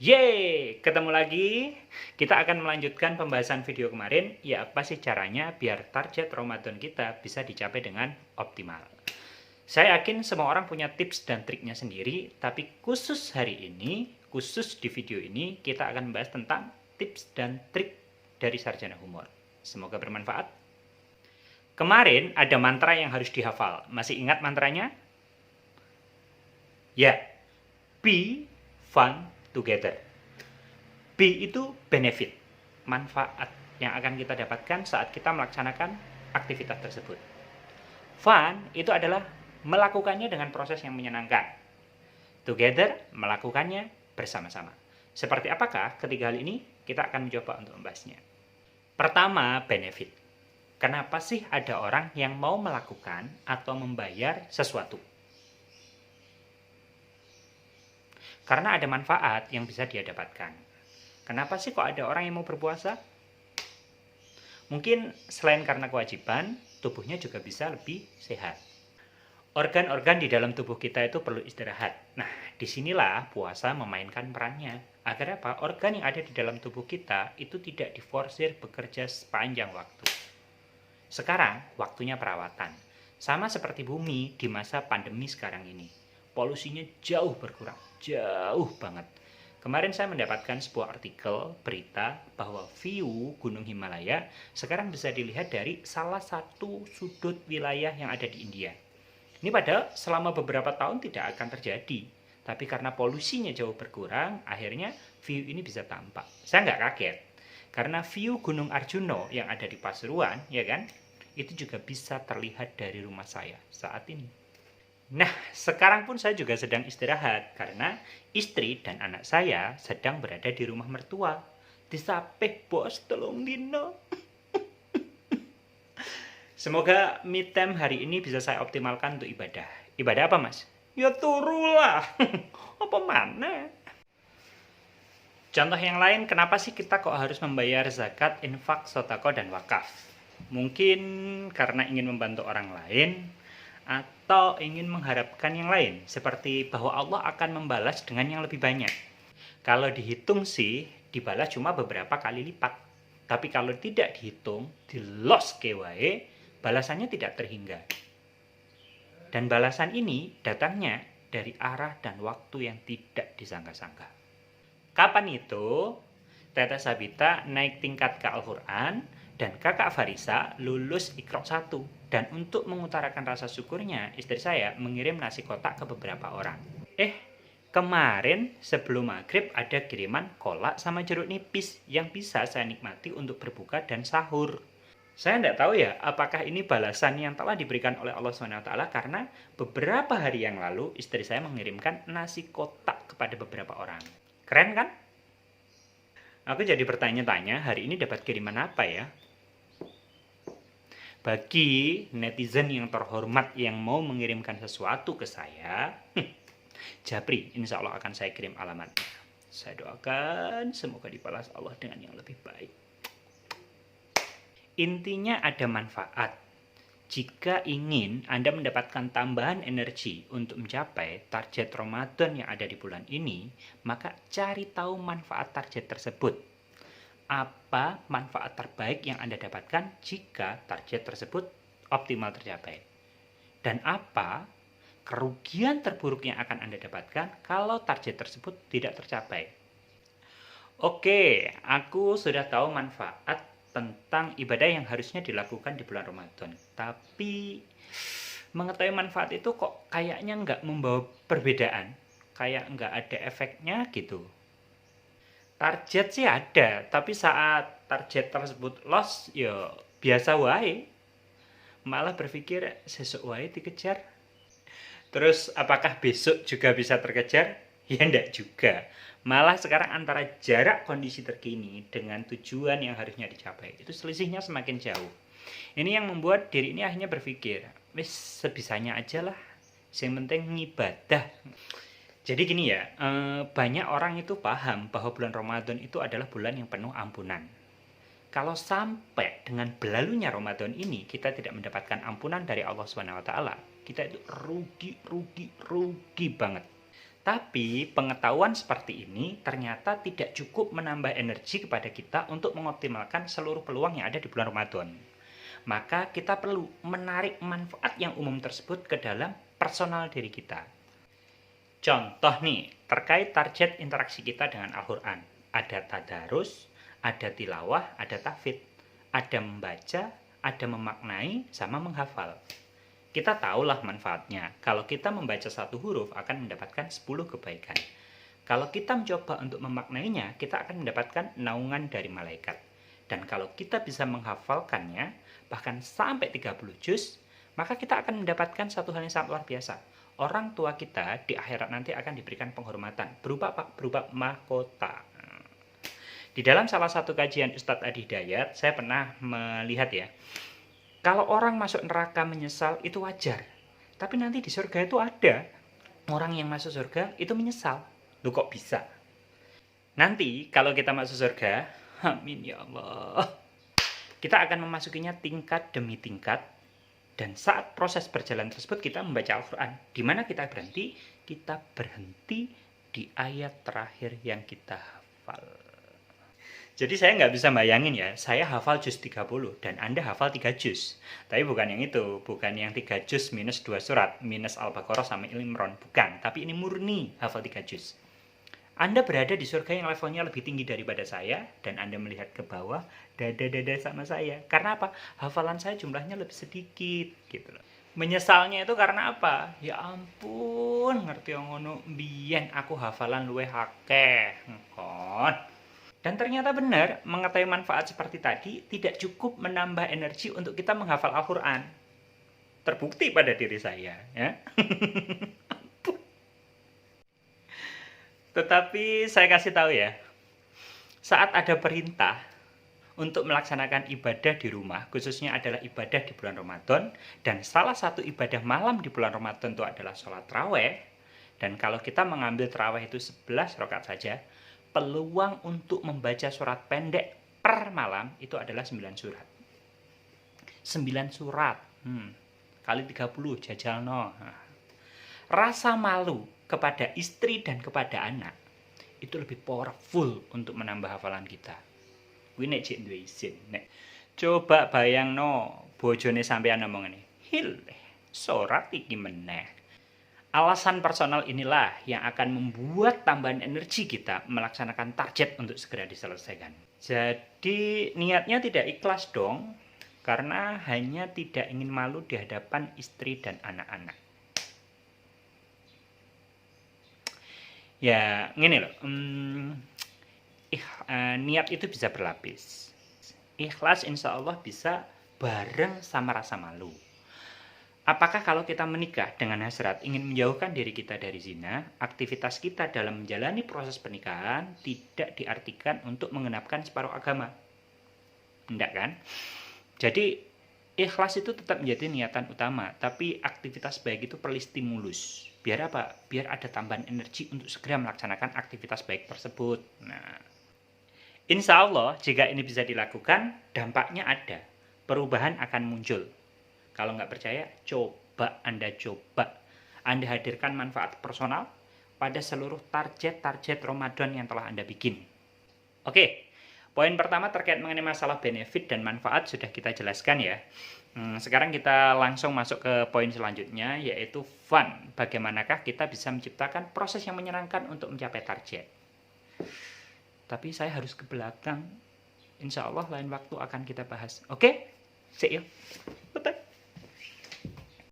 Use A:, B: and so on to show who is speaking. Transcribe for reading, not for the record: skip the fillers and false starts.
A: Yeay, ketemu lagi. Kita akan melanjutkan pembahasan video kemarin, ya apa sih caranya biar target Ramadan kita bisa dicapai dengan optimal. Saya yakin semua orang punya tips dan triknya sendiri, tapi khusus hari ini, khusus di video ini, kita akan membahas tentang tips dan trik dari sarjana humor. Semoga bermanfaat. Kemarin ada mantra yang harus dihafal. Masih ingat mantranya? Ya, be fun together. B itu benefit, manfaat yang akan kita dapatkan saat kita melaksanakan aktivitas tersebut. Fun itu adalah melakukannya dengan proses yang menyenangkan. Together, melakukannya bersama-sama. Seperti apakah ketiga hal ini? Kita akan mencoba untuk membahasnya. Pertama, benefit. Kenapa sih ada orang yang mau melakukan atau membayar sesuatu? Karena ada manfaat yang bisa dia dapatkan. Kenapa sih kok ada orang yang mau berpuasa? Mungkin selain karena kewajiban, tubuhnya juga bisa lebih sehat. Organ-organ di dalam tubuh kita itu perlu istirahat. Nah, disinilah puasa memainkan perannya. Agar apa? Organ yang ada di dalam tubuh kita itu tidak diforsir bekerja sepanjang waktu. Sekarang, waktunya perawatan. Sama seperti bumi di masa pandemi sekarang ini. Polusinya jauh berkurang, jauh banget. Kemarin saya mendapatkan sebuah artikel berita bahwa view Gunung Himalaya sekarang bisa dilihat dari salah satu sudut wilayah yang ada di India. Ini padahal selama beberapa tahun tidak akan terjadi. Tapi karena polusinya jauh berkurang, akhirnya view ini bisa tampak. Saya nggak kaget. Karena view Gunung Arjuno yang ada di Pasuruan, ya kan, itu juga bisa terlihat dari rumah saya saat ini. Nah, sekarang pun saya juga sedang istirahat karena istri dan anak saya sedang berada di rumah mertua. Disapeh bos telung dino. Semoga me time hari ini bisa saya optimalkan untuk ibadah. Ibadah apa, Mas? Ya turulah. Apa mana? Contoh yang lain, kenapa sih kita kok harus membayar zakat, infak, sodako, dan wakaf? Mungkin karena ingin membantu orang lain, atau ingin mengharapkan yang lain, seperti bahwa Allah akan membalas dengan yang lebih banyak. Kalau dihitung sih, dibalas cuma beberapa kali lipat. Tapi kalau tidak dihitung, di los kewae, balasannya tidak terhingga. Dan balasan ini datangnya dari arah dan waktu yang tidak disangka-sangka. Kapan itu? Tete Sabita naik tingkat ke Al-Quran, dan kakak Farisa lulus Iqra 1. Dan untuk mengutarakan rasa syukurnya, istri saya mengirim nasi kotak ke beberapa orang. Kemarin sebelum maghrib ada kiriman kolak sama jeruk nipis yang bisa saya nikmati untuk berbuka dan sahur. Saya tidak tahu ya, apakah ini balasan yang telah diberikan oleh Allah SWT karena beberapa hari yang lalu istri saya mengirimkan nasi kotak kepada beberapa orang. Keren kan? Aku jadi bertanya-tanya, hari ini dapat kiriman apa ya? Bagi netizen yang terhormat yang mau mengirimkan sesuatu ke saya, Japri, insya Allah akan saya kirim alamatnya. Saya doakan semoga dibalas Allah dengan yang lebih baik. Intinya ada manfaat. Jika ingin Anda mendapatkan tambahan energi untuk mencapai target Ramadan yang ada di bulan ini, maka cari tahu manfaat target tersebut. Apa manfaat terbaik yang Anda dapatkan jika target tersebut optimal tercapai? Dan apa kerugian terburuk yang akan Anda dapatkan kalau target tersebut tidak tercapai? Oke, aku sudah tahu manfaat tentang ibadah yang harusnya dilakukan di bulan Ramadan. Tapi mengetahui manfaat itu kok kayaknya nggak membawa perbedaan. Kayak nggak ada efeknya gitu. Target sih ada, tapi saat target tersebut loss, ya biasa wae. Malah berpikir sesuk wae dikejar. Terus apakah besok juga bisa terkejar? Ya enggak juga. Malah sekarang antara jarak kondisi terkini dengan tujuan yang harusnya dicapai, itu selisihnya semakin jauh. Ini yang membuat diri ini akhirnya berpikir, wis sebisanya aja lah, yang penting ngibadah. Jadi gini ya, banyak orang itu paham bahwa bulan Ramadan itu adalah bulan yang penuh ampunan. Kalau sampai dengan berlalunya Ramadan ini kita tidak mendapatkan ampunan dari Allah SWT, kita itu rugi banget. Tapi pengetahuan seperti ini ternyata tidak cukup menambah energi kepada kita untuk mengoptimalkan seluruh peluang yang ada di bulan Ramadan. Maka kita perlu menarik manfaat yang umum tersebut ke dalam personal diri kita. Contoh nih, terkait target interaksi kita dengan Al-Quran. Ada tadarus, ada tilawah, ada tahfidz, ada membaca, ada memaknai, sama menghafal. Kita tahulah manfaatnya. Kalau kita membaca satu huruf akan mendapatkan 10 kebaikan. Kalau kita mencoba untuk memaknainya, kita akan mendapatkan naungan dari malaikat. Dan kalau kita bisa menghafalkannya, bahkan sampai 30 juz, maka kita akan mendapatkan satu hal yang sangat luar biasa. Orang tua kita di akhirat nanti akan diberikan penghormatan berupa apa? Berupa mahkota. Di dalam salah satu kajian Ustadz Adi Hidayat, saya pernah melihat ya, kalau orang masuk neraka menyesal itu wajar. Tapi nanti di surga itu ada orang yang masuk surga itu menyesal. Loh kok bisa? Nanti kalau kita masuk surga, amin ya Allah, kita akan memasukinya tingkat demi tingkat. Dan saat proses berjalan tersebut kita membaca Al-Quran. Di mana kita berhenti? Kita berhenti di ayat terakhir yang kita hafal. Jadi saya nggak bisa bayangin ya, saya hafal juz 30 dan Anda hafal 3 juz. Tapi bukan yang itu, bukan yang 3 juz minus 2 surat, minus Al-Baqarah sama Al-Imran. Bukan, tapi ini murni hafal 3 juz. Anda berada di surga yang levelnya lebih tinggi daripada saya, dan Anda melihat ke bawah, dada-dada sama saya. Karena apa? Hafalan saya jumlahnya lebih sedikit, gitu loh. Menyesalnya itu karena apa? Ya ampun, ngerti yang ngono, biyen aku hafalan luwih akeh. Ngkon. Dan ternyata benar, mengetahui manfaat seperti tadi tidak cukup menambah energi untuk kita menghafal Al-Quran. Terbukti pada diri saya. Ya. Tetapi saya kasih tahu ya, saat ada perintah untuk melaksanakan ibadah di rumah, khususnya adalah ibadah di bulan Ramadan, dan salah satu ibadah malam di bulan Ramadan itu adalah sholat taraweh, dan kalau kita mengambil taraweh itu 11 rakaat saja, peluang untuk membaca surat pendek per malam itu adalah 9 surat. 9 surat. Kali 30 jajal no. Rasa malu kepada istri dan kepada anak itu lebih powerful untuk menambah hafalan kita. Kuwi nek cek duwe isin. Nek coba bayangno bojone sampean ngomong ngene. Hil, surat iki meneh. Alasan personal inilah yang akan membuat tambahan energi kita melaksanakan target untuk segera diselesaikan. Jadi niatnya tidak ikhlas dong, karena hanya tidak ingin malu di hadapan istri dan anak-anak. Ya, gini loh, niat itu bisa berlapis. Ikhlas insya Allah bisa bareng sama rasa malu. Apakah kalau kita menikah dengan hasrat ingin menjauhkan diri kita dari zina, aktivitas kita dalam menjalani proses pernikahan tidak diartikan untuk mengenapkan separuh agama? Tidak kan? Jadi ikhlas itu tetap menjadi niatan utama, tapi aktivitas baik itu perlu stimulus. Biar apa? Biar ada tambahan energi untuk segera melaksanakan aktivitas baik tersebut. Nah, insya Allah jika ini bisa dilakukan, dampaknya ada. Perubahan akan muncul. Kalau nggak percaya, coba Anda hadirkan manfaat personal pada seluruh target-target Ramadan yang telah Anda bikin. Oke, poin pertama terkait mengenai masalah benefit dan manfaat sudah kita jelaskan ya. Sekarang kita langsung masuk ke poin selanjutnya, yaitu fun. Bagaimanakah kita bisa menciptakan proses yang menyenangkan untuk mencapai target. Tapi saya harus ke belakang. Insya Allah lain waktu akan kita bahas. Oke? See you.